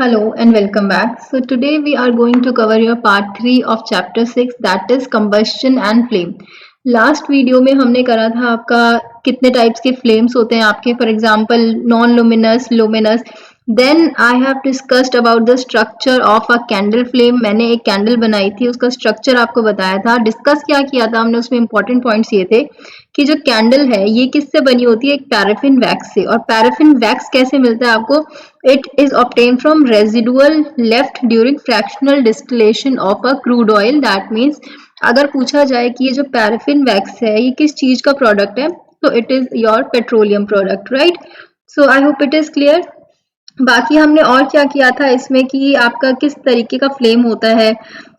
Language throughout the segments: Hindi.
Hello and welcome back. So today we are going to cover your part 3 of chapter 6, that is combustion and flame. Last video में हमने करा था आपका कितने टाइप्स के फ्लेम्स होते हैं आपके, for example non luminous, luminous. Then I have discussed about the structure of a candle flame. मैंने एक कैंडल बनाई थी, उसका स्ट्रक्चर आपको बताया था. डिस्कस क्या किया था हमने, उसमें इंपॉर्टेंट पॉइंट्स ये थे कि जो कैंडल है ये किससे बनी होती है, एक पैराफिन वैक्स से. और पैराफिन वैक्स कैसे मिलता है आपको? It is obtained from residual left during fractional distillation of a crude oil. That means अगर पूछा जाए कि ये जो पैराफिन वैक्स है ये किस चीज का प्रोडक्ट है, तो it is your petroleum product, right. So I hope it is clear. बाकी हमने और क्या किया था इसमें कि आपका किस तरीके का फ्लेम होता है.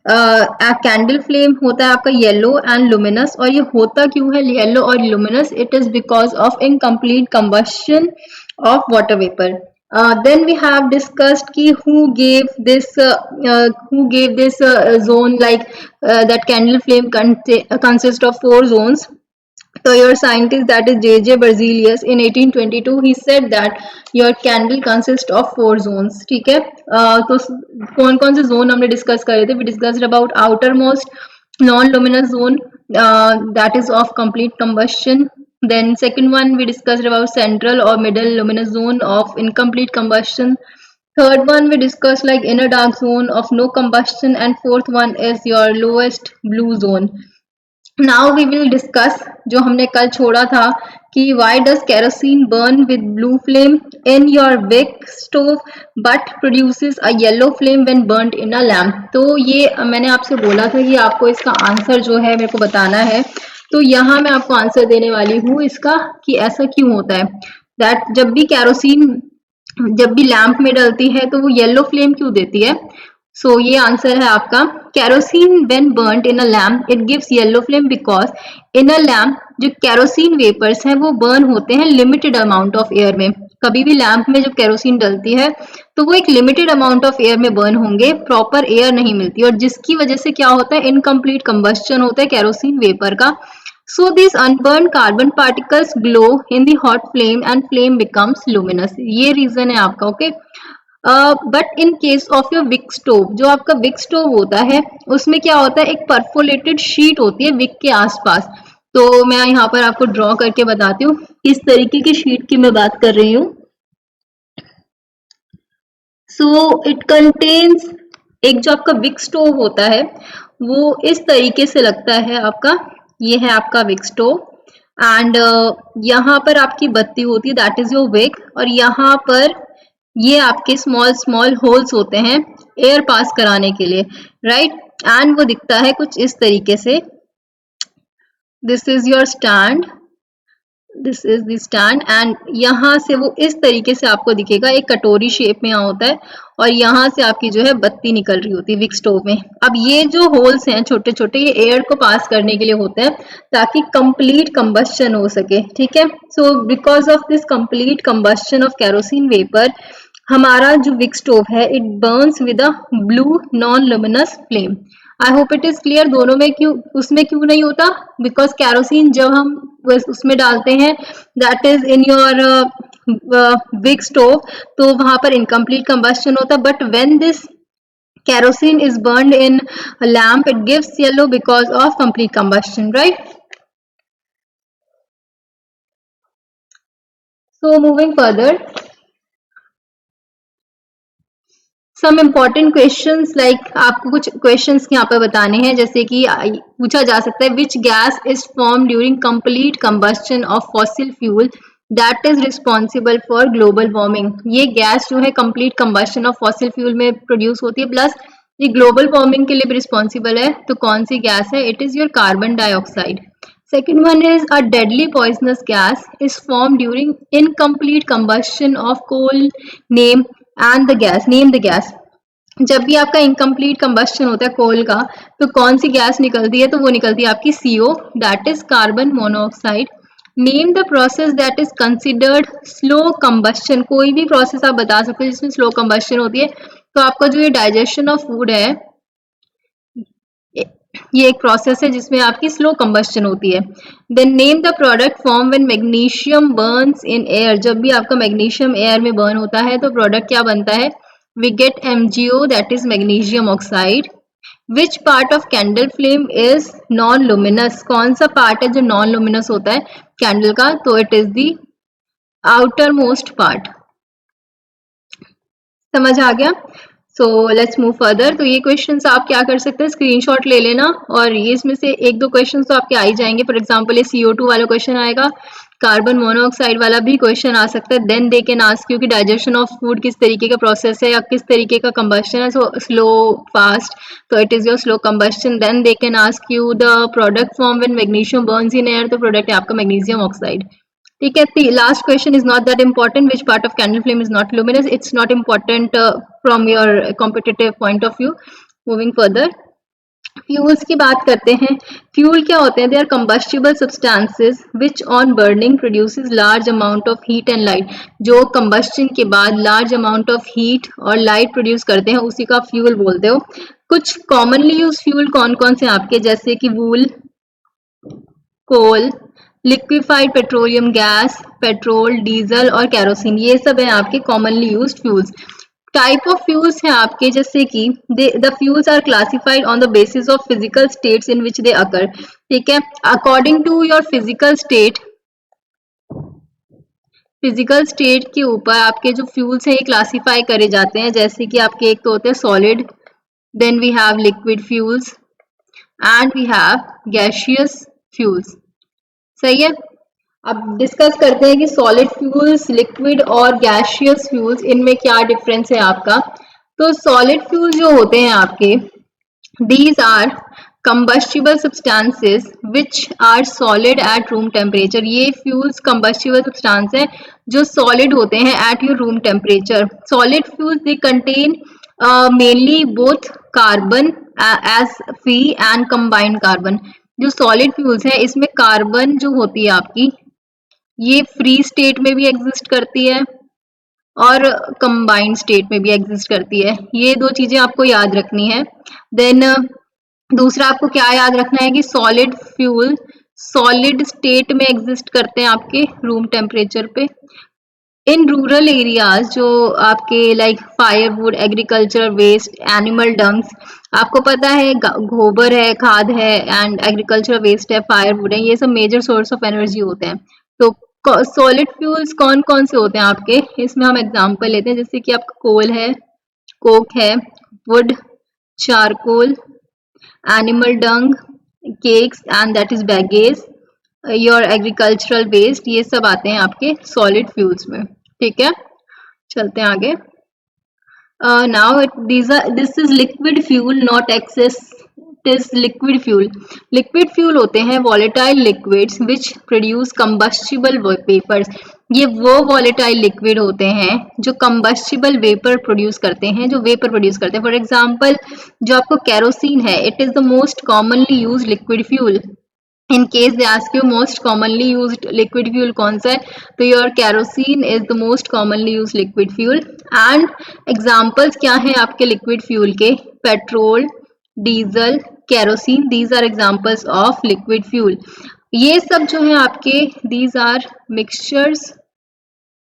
कैंडल फ्लेम होता है आपका येलो एंड लुमिनस. और ये होता क्यों है येलो और luminous? It is because of incomplete combustion of water vapour. Then we have discussed ki who gave this zone, like that candle flame consists of 4 zones. So your scientist, that is J.J. Berzelius, in 1822 he said that your candle consists of 4 zones. ठीक है. तो कौन कौन से जोन हमने डिस्कस करे थे? We discussed about outermost non-luminous zone, that is of complete combustion. Then second one we discussed about central or middle luminous zone of incomplete combustion. Third one we discussed like inner dark zone of no combustion, and fourth one is your lowest blue zone. Now we will discuss जो हमने कल छोड़ा था कि why does kerosene burn with blue flame in your wick stove but produces a yellow flame when burnt in a lamp. तो ये मैंने आपसे बोला था कि आपको इसका आंसर जो है मेरे को बताना है. तो यहाँ मैं आपको आंसर देने वाली हूँ इसका कि ऐसा क्यों होता है. दैट जब भी कैरोसिन जब भी लैंप में डलती है तो वो येलो फ्लेम क्यों देती है. सो ये आंसर है आपका. Kerosene when burned in a lamp it gives yellow flame because in a lamp जो कैरोसिन वेपर्स हैं वो बर्न होते हैं लिमिटेड अमाउंट ऑफ एयर में. कभी भी लैंप में जब कैरोसिन डलती है तो वो एक लिमिटेड अमाउंट ऑफ एयर में बर्न होंगे, प्रॉपर एयर नहीं मिलती, और जिसकी वजह से क्या होता है, इनकम्प्लीट कंबस्शन होता है कैरोसिन वेपर का. So these unburned carbon particles glow in the hot flame and flame becomes luminous. ये रीजन है आपका. Okay. But in case of your wick stove, जो आपका विक स्टोव होता है उसमें क्या होता है, एक परफोलेटेड शीट होती है विक के आसपास. तो मैं यहाँ पर आपको ड्रॉ करके बताती हूँ किस तरीके की शीट की मैं बात कर रही हूँ. सो इट कंटेन्स, एक जो आपका विक स्टोव होता है वो इस तरीके से लगता है आपका. ये है आपका विक स्टोव एंड यहाँ पर आपकी बत्ती होती है, दैट इज योर विक. और यहाँ पर ये आपके स्मॉल स्मॉल होल्स होते हैं एयर पास कराने के लिए, राइट. एंड वो दिखता है कुछ इस तरीके से. This is your stand, this is the stand, and यहाँ से वो इस तरीके से आपको दिखेगा, एक कटोरी शेप में यहाँ होता है और यहाँ से आपकी जो है बत्ती निकल रही होती है विक स्टोव में. अब ये जो होल्स हैं छोटे छोटे, ये एयर को पास करने के लिए होते हैं ताकि कंप्लीट कंबस्शन हो सके. ठीक है. So because of this complete combustion of kerosene vapour हमारा जो विक स्टोव है it Burns with a blue non luminous flame. I hope it is clear. दोनों में क्यों, उसमें क्यों नहीं होता? बिकॉज कैरोसिन जब हम उसमें डालते हैं that is in your wick stove, तो वहां पर इनकम्प्लीट कंबस्शन होता है. But when this kerosene is burned in a lamp it gives yellow because of complete combustion, right? So moving further, some important questions, like आपको कुछ questions यहाँ पे बताने हैं. जैसे कि पूछा जा सकता है which gas is formed during complete combustion of fossil fuel that is responsible for global warming. ये गैस जो है complete combustion of fossil fuel में प्रोड्यूस होती है, प्लस ये ग्लोबल वार्मिंग के लिए भी रिस्पॉन्सिबल है. तो कौन सी गैस है? It is your carbon dioxide. Second one is a deadly poisonous gas is formed during incomplete combustion of coal. Name and the gas. Name the gas. जब भी आपका इनकम्प्लीट कंबस्शन होता है कोल का तो कौन सी गैस निकलती है? तो वो निकलती है आपकी CO, that is carbon monoxide. Name the process that is considered slow combustion. कोई भी प्रोसेस आप बता सकते हो जिसमें स्लो कंबस्शन होती है. तो आपका जो ये डाइजेशन ऑफ फूड है ये एक प्रोसेस है जिसमें आपकी स्लो कंबस्शन होती है. Then name the product form when magnesium burns in air. जब भी आपका मैग्नीशियम एयर में बर्न होता है तो प्रोडक्ट क्या बनता है? we get MgO, that is magnesium oxide. Which part of candle flame is non luminous? कौन सा पार्ट है जो नॉन luminous होता है कैंडल का? तो it is the outer most part. समझ आ गया? So let's move further. तो ये क्वेश्चंस आप क्या कर सकते हैं, स्क्रीनशॉट ले लेना, और ये इसमें से एक दो क्वेश्चंस तो आपके आ ही जाएंगे। फॉर एग्जांपल ये CO2 वाला क्वेश्चन आएगा, कार्बन मोनोऑक्साइड वाला भी क्वेश्चन आ सकता है। Then they can ask you कि डाइजेशन ऑफ फूड किस तरीके का प्रोसेस है या किस तरीके का कंबस्शन है, सो स्लो फास्ट, तो it is your slow combustion. Then they can ask you the product form when magnesium burns in air, तो प्रोडक्ट है आपका मैग्नीशियम ऑक्साइड। ठीक है, the last question is not that important, which part of candle flame is not luminous. It's not important from your competitive point of view. Moving further, fuels की बात करते हैं। फ्यूल क्या होते हैं? They are combustible substances which on burning produces large amount of heat and light. जो कंबस्शन के बाद लार्ज अमाउंट ऑफ हीट और लाइट प्रोड्यूस करते हैं उसी का फ्यूल बोलते हो। कुछ कॉमनली यूज फ्यूल कौन कौन से आपके, जैसे कि wool, coal, liquefied petroleum gas, petrol, diesel और कैरोसिन, ये सब है आपके commonly used fuels. Type of fuels हैं आपके, जैसे कि the fuels are classified on the basis of physical states in which they occur. ठीक है, according to your physical state, physical state के ऊपर आपके जो फ्यूल्स हैं ये क्लासिफाई करे जाते हैं। जैसे कि आपके एक तो होते हैं solid, then we have liquid fuels and we have gaseous fuels. सही है, अब डिस्कस करते हैं कि सॉलिड फ्यूल्स, लिक्विड और गैसियस फ्यूल्स, इनमें क्या डिफरेंस है आपका। तो सॉलिड फ्यूल्स जो होते हैं आपके, these are combustible substances which are solid at room temperature। ये फ्यूल्स combustible substance है जो solid होते हैं at your room temperature। solid fuels they contain mainly both carbon as free and combined carbon। जो सॉलिड फ्यूल्स है इसमें कार्बन जो होती है आपकी ये फ्री स्टेट में भी एग्जिस्ट करती है और कंबाइंड स्टेट में भी एग्जिस्ट करती है। ये दो चीजें आपको याद रखनी है। देन दूसरा आपको क्या याद रखना है कि सॉलिड फ्यूल सॉलिड स्टेट में एग्जिस्ट करते हैं आपके रूम टेम्परेचर पे। इन रूरल एरियाज जो आपके like firewood, agriculture waste, animal dungs, आपको पता है गोबर है, खाद है एंड एग्रीकल्चर वेस्ट है, फायरवुड है, ये सब मेजर सोर्स ऑफ एनर्जी होते हैं। तो सॉलिड फ्यूल्स कौन कौन से होते हैं आपके, इसमें हम एग्जांपल लेते हैं, जैसे कि आपका कोल है, कोक है, wood, charcoal, animal dung, cakes and that is baggage, your agricultural waste, ये सब आते हैं आपके सॉलिड फ्यूल्स में। ठीक है, चलते हैं आगे। Now this is liquid fuel, not excess is liquid fuel. Liquid fuel होते हैं volatile liquids which produce combustible vapours. ये वो वॉलेटाइल लिक्विड होते हैं जो कंबस्टिबल वेपर प्रोड्यूस करते हैं, जो वेपर प्रोड्यूस करते हैं। फॉर एग्जांपल जो आपको कैरोसिन है, it is the most commonly used liquid fuel. In case they ask you most commonly used liquid fuel कौन सा है, तो your kerosene is the most commonly used liquid fuel. And examples क्या हैं आपके लिक्विड फ्यूल के, petrol, diesel, kerosene, these are examples of liquid fuel. ये सब जो है आपके these are mixtures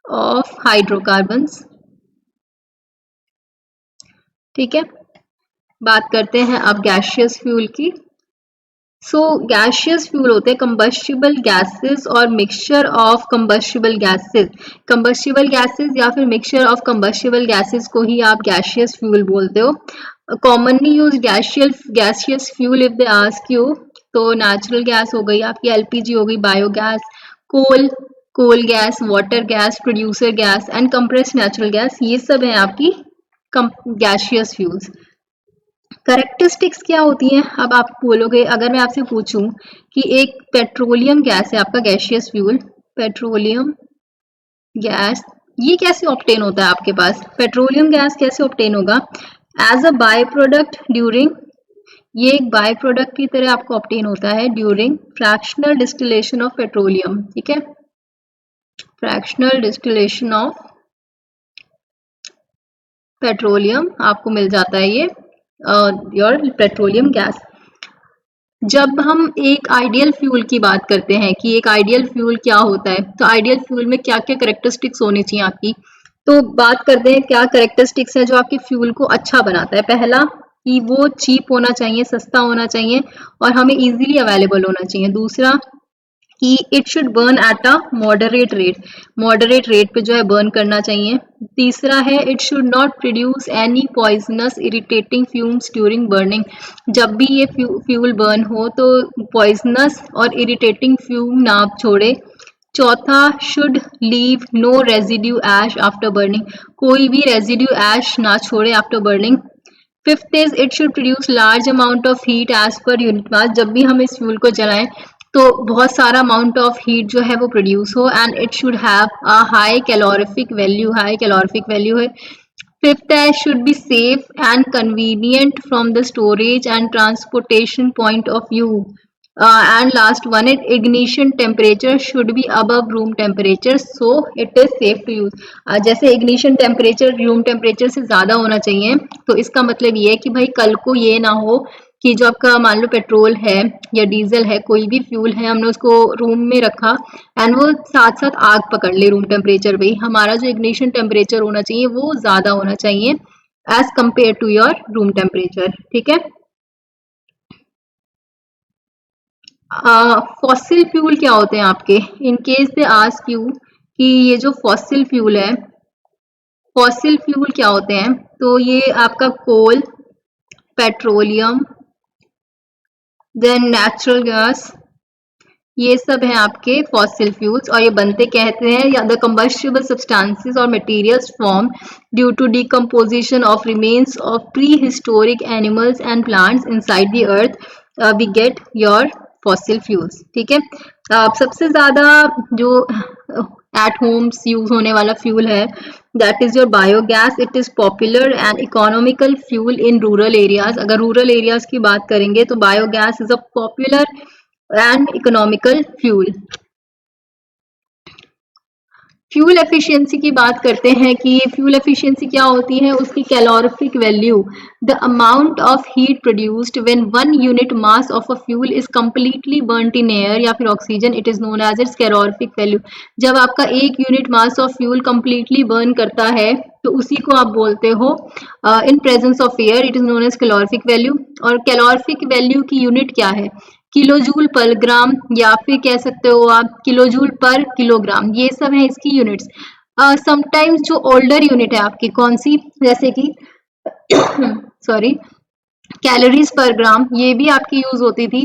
of hydrocarbons. ठीक है, बात करते हैं अब गैसियस फ्यूल की। सो गैसियस फ्यूल होते हैं कंबस्टिबल गैसेस और mixture of combustible gases. Combustible gases या फिर मिक्सचर ऑफ कंबस्टिबल गैसेस को ही आप गैसियस फ्यूल बोलते हो। Commonly use gaseous fuel if they ask you, तो नेचुरल गैस हो गई आपकी, LPG हो गई, biogas, coal gas, water gas, producer gas and compressed natural gas, ये सब है आपकी गैसियस फ्यूल्स। करेक्टरिस्टिक्स क्या होती हैं, अब आप बोलोगे, अगर मैं आपसे पूछूं कि एक पेट्रोलियम गैस है आपका गैसियस फ्यूल, पेट्रोलियम गैस, ये कैसे ऑब्टेन होता है आपके पास, पेट्रोलियम गैस कैसे ऑब्टेन होगा, as a by product during, ये एक बाय प्रोडक्ट की तरह आपको ऑब्टेन होता है during fractional distillation of petroleum. ठीक है, फ्रैक्शनल डिस्टिलेशन ऑफ पेट्रोलियम आपको मिल जाता है ये योर पेट्रोलियम गैस। जब हम एक आइडियल फ्यूल की बात करते हैं कि एक आइडियल फ्यूल क्या होता है, तो आइडियल फ्यूल में क्या क्या करेक्टरिस्टिक्स होनी चाहिए आपकी, तो बात करते हैं क्या करेक्टरिस्टिक्स है जो आपके फ्यूल को अच्छा बनाता है। पहला कि वो चीप होना चाहिए, सस्ता होना चाहिए और हमें इजीली अवेलेबल होना चाहिए। दूसरा कि it should burn at a moderate rate पे जो है बर्न करना चाहिए। तीसरा है it should not produce any poisonous irritating fumes during burning. जब भी ये फ्यूल बर्न हो तो पॉइजनस और इरिटेटिंग फ्यूम ना छोड़े। चौथा should leave no residue ash after burning, कोई भी रेजिड्यू एश ना छोड़े after burning. Fifth is it should produce large amount of heat as per unit mass, जब भी हम इस फ्यूल को जलाएं तो बहुत सारा अमाउंट ऑफ हीट जो है वो प्रोड्यूस हो। And it should have a high calorific value है। फिफ्थ है should be safe and convenient from the storage and transportation point of view. And last one is ignition temperature should be above room temperature so it is safe to use. जैसे ignition temperature room temperature से ज़्यादा होना चाहिए, तो इसका मतलब ये है कि भाई कल को ये ना हो कि जो आपका मान लो पेट्रोल है या डीजल है, कोई भी फ्यूल है, हमने उसको रूम में रखा एंड वो साथ साथ आग पकड़ ले रूम टेम्परेचर पे ही। हमारा जो इग्निशन टेम्परेचर होना चाहिए वो ज़्यादा होना चाहिए as compare to your room temperature. ठीक है। फॉसिल फ्यूल क्या होते हैं आपके, in case they ask you कि ये जो फॉसिल फ्यूल है, फॉसिल फ्यूल क्या होते हैं, तो ये आपका coal, petroleum, then natural gas, ये सब हैं आपके फॉसिल फ्यूल्स। और ये बनते कहते हैं या द कंबस्टिबल सब्सटेंसेस और materials form due to decomposition of remains of prehistoric animals and plants inside the earth, we get your fossil fuels. ठीक है। सबसे ज्यादा जो एट होम्स यूज होने वाला फ्यूल है that is your biogas. It is popular and economical fuel in rural areas. अगर रूरल एरियाज की बात करेंगे तो biogas is a popular and economical fuel. Fuel efficiency की बात करते हैं कि फ्यूल एफिशिएंसी क्या होती है, उसकी calorific value, the amount of heat produced when 1 unit mass of a fuel is completely burned in air या फिर oxygen, it is known as its calorific value. जब आपका 1 unit mass of fuel completely burn करता है तो उसी को आप बोलते हो in presence of air, it is known as calorific value. और कैलोरिफिक वैल्यू की यूनिट क्या है, किलोजूल पर ग्राम या फिर कह सकते हो आप किलोजूल पर किलोग्राम, ये सब है इसकी यूनिट्स। समटाइम्स जो ओल्डर यूनिट है आपकी कौन सी, जैसे कि सॉरी कैलोरीज पर ग्राम, ये भी आपकी यूज होती थी।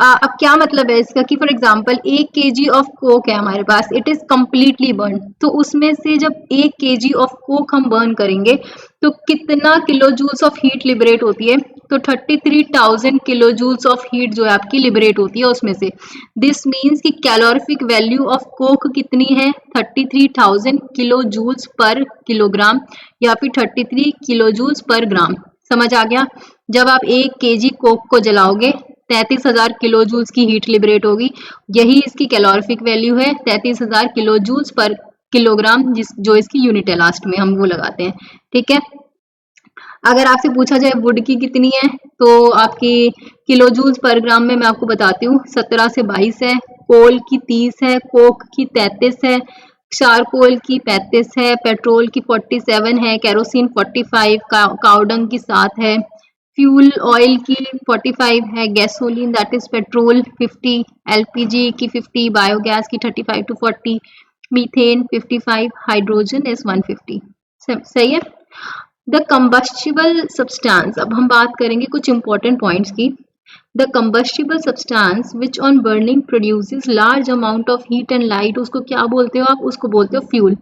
अब क्या मतलब है इसका कि for example 1 KG of coke है हमारे पास, इट इज कंप्लीटली बर्न, तो उसमें से जब 1 केजी ऑफ कोक हम बर्न करेंगे तो कितना kilojoules of heat liberate होती है, तो 33,000 किलो जूल्स ऑफ हीट जो है आपकी लिबरेट होती है उसमें से। दिस मीन्स कि कैलोरिफिक वैल्यू ऑफ कोक कितनी है, 33,000 किलो जूल्स पर किलोग्राम या फिर 33 किलो जूल्स पर ग्राम। समझ आ गया। जब आप 1 केजी कोक को जलाओगे 33,000 किलो जूल्स की हीट लिबरेट होगी, यही इसकी कैलोरिफिक वैल्यू है, 33,000 किलो जूल्स पर किलोग्राम, जो इसकी यूनिट है, लास्ट में हम वो लगाते हैं। ठीक है। अगर आपसे पूछा जाए वुड की कितनी है तो आपकी किलो जूल्स पर ग्राम में मैं आपको बताती हूँ 17 से 22 है, कोल की 30 है, कोक की 33 है, चारकोल की 35 है, पेट्रोल की 47 है, केरोसिन 45, काउडंग की 7 है, फ्यूल ऑयल की 45 है, gasoline that is petrol 50, LPG की 50, बायोगैस की 35 टू 40, मीथेन 55, हाइड्रोजन इज 150। सही है। द कंबस्टिबल सब्सटेंस, अब हम बात करेंगे कुछ इंपॉर्टेंट पॉइंट्स की। The combustible substance which on burning produces large amount of heat and light, उसको क्या बोलते हो आप, उसको बोलते हो फ्यूल।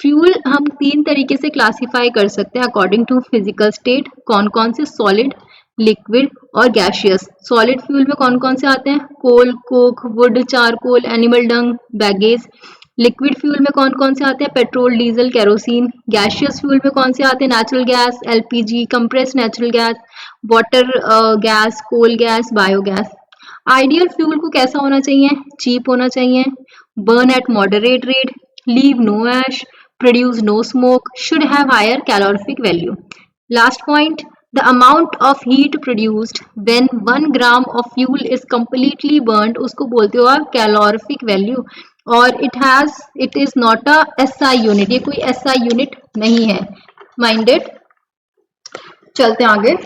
फ्यूल हम 3 तरीके से क्लासिफाई कर सकते हैं अकॉर्डिंग टू फिजिकल स्टेट। कौन कौन से, सॉलिड, लिक्विड और गैशियस। सॉलिड फ्यूल में कौन कौन से आते हैं, coal, coke, wood, charcoal, animal dung, bagasse. Liquid fuel में कौन कौन से आते हैं, petrol, diesel, kerosene. Gaseous fuel में कौन से आते हैं, natural gas, LPG, compressed natural gas, water gas, coal gas, biogas. Ideal fuel को कैसा होना चाहिए, चीप होना चाहिए, burn at moderate rate, leave no ash, produce no smoke, should have higher calorific value. Last point, the amount of heat produced when 1 gram of fuel is completely burned, उसको बोलते हो आप कैलोरिफिक वैल्यू। और it is not a SI unit, ये कोई SI यूनिट नहीं है। माइंडेड। चलते हैं आगे।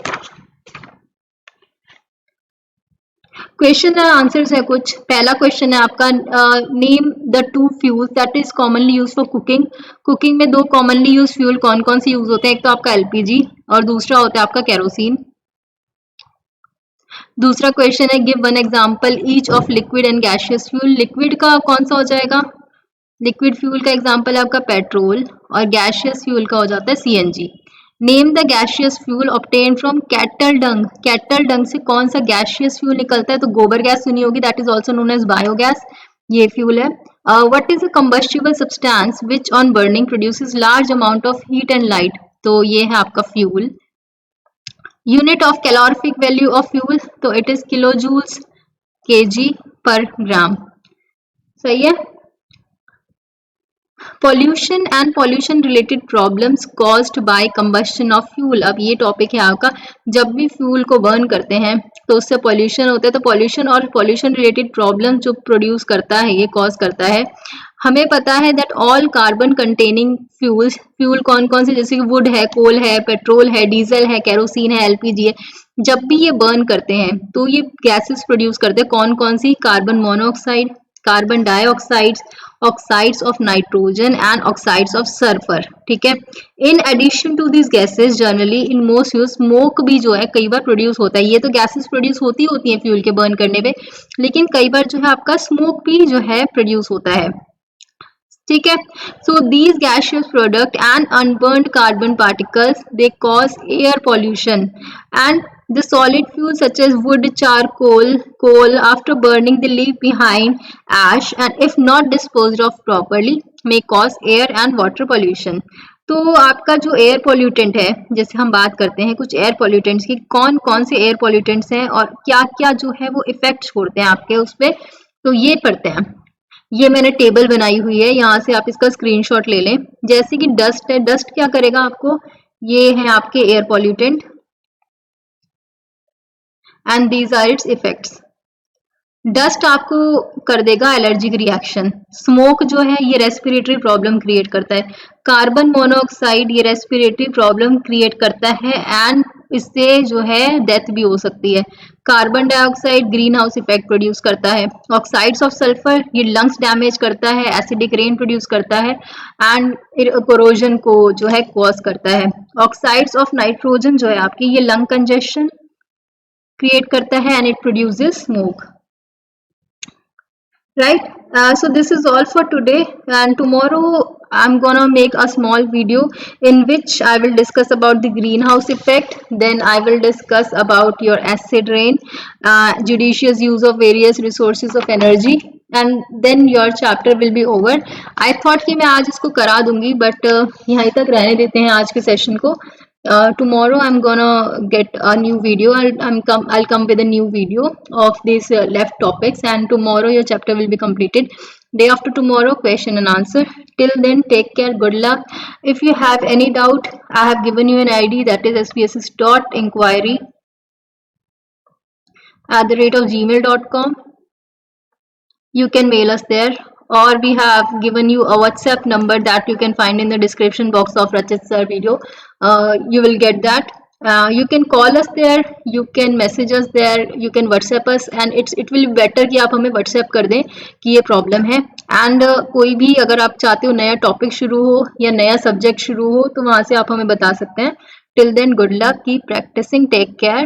क्वेश्चन एंड आंसर्स है कुछ। पहला क्वेश्चन है आपका, name the 2 fuels that is commonly use for cooking. Cooking में 2 कॉमनली यूज फ्यूल कौन कौन से यूज होते हैं? एक तो आपका LPG और दूसरा होता है आपका केरोसिन। दूसरा क्वेश्चन है, give one example each of liquid and gaseous fuel. Liquid का कौन सा हो जाएगा? लिक्विड फ्यूल का एग्जांपल है आपका पेट्रोल और गैसियस फ्यूल का हो जाता है CNG। Name the gaseous fuel obtain from cattle Dang. Cattle डंग से कौन सा गैसियस फ्यूल निकलता है? तो गोबर गैस सुनी होगी, that is also known as biogas, ये फ्यूल है। What is a combustible substance which on burning produces large amount of heat and light? तो ये है आपका fuel. Unit of calorific value of fuel, तो it is kilo joules kg per gram. सही है। Pollution and pollution related problems caused by combustion of fuel. अब ये टॉपिक है आपका, जब भी फ्यूल को बर्न करते हैं तो उससे पॉल्यूशन होता है, तो पॉल्यूशन और पॉल्यूशन रिलेटेड प्रॉब्लम जो प्रोड्यूस करता है, ये कॉज करता है। हमें पता है that all carbon containing fuels, fuel कौन कौन से, जैसे कि वुड है, कोल है, पेट्रोल है, डीजल है, केरोसिन है, LPG है, जब भी ये बर्न करते हैं तो ये गैसेस प्रोड्यूस करते हैं। कौन कौन सी? Carbon monoxide, carbon dioxide, oxides of nitrogen and oxides of sulphur. ठीक है। In addition to this gases generally in most use smoke भी जो है कई बार प्रोड्यूस होता है। ये तो गैसेस प्रोड्यूस होती हैं फ्यूल के बर्न करने पे, लेकिन कई बार जो है आपका स्मोक भी जो है प्रोड्यूस होता है। ठीक है। So these gaseous product and unburned carbon particles they cause air pollution and the solid fuels such as wood, charcoal, coal after burning they leave behind ash and if not disposed of properly may cause air and water pollution। तो आपका जो एयर पॉल्यूटेंट है, जैसे हम बात करते हैं कुछ एयर पॉल्यूटेंट्स की, कौन कौन से एयर पॉल्यूटेंट्स हैं और क्या क्या जो है वो इफेक्ट छोड़ते हैं आपके उस पर, तो ये पढ़ते हैं। ये मैंने टेबल बनाई हुई है, यहाँ से आप इसका स्क्रीनशॉट ले लें। जैसे कि डस्ट है, डस्ट क्या करेगा आपको? ये है आपके air pollutant and these are its effects. Dust आपको कर देगा एलर्जिक रिएक्शन। स्मोक जो है ये रेस्पिरेटरी प्रॉब्लम क्रिएट करता है। कार्बन मोनोऑक्साइड ये रेस्पिरेटरी प्रॉब्लम क्रिएट करता है एंड इससे जो है डेथ भी हो सकती है। Carbon dioxide green house effect produce करता है। ऑक्साइड्स ऑफ सल्फर ये लंग्स डैमेज करता है, एसिडिक रेन प्रोड्यूस करता है एंड कोरोजन को जो है कॉज करता है। ऑक्साइड्स ऑफ नाइट्रोजन जो है आपकी ये लंग कंजेशन क्रिएट करता है and it produces smoke. Right. So this is all for today, and tomorrow I'm gonna make a small video in which I will discuss about the greenhouse effect. Then I will discuss about your acid rain, judicious use of various resources of energy, and then your chapter will be over. I thought कि मैं आज इसको करा दूंगी, but यहाँ तक रहने देते हैं आज के सेशन को। Tomorrow I'm gonna get a new video. I'll come with a new video of these left topics, and tomorrow your chapter will be completed. Day after tomorrow, question and answer. Till then, take care. Good luck. If you have any doubt, I have given you an ID, that is spss.inquiry@gmail.com. You can mail us there, or we have given you a WhatsApp number that you can find in the description box of Rachit sir video. You will get that. You can call us there, you can message us there, you can WhatsApp us, and it will be better कि आप हमें WhatsApp कर दें कि ये प्रॉब्लम है। एंड कोई भी अगर आप चाहते हो नया टॉपिक शुरू हो या नया सब्जेक्ट शुरू हो तो वहाँ से आप हमें बता सकते हैं। Till then good luck, keep practising, take care.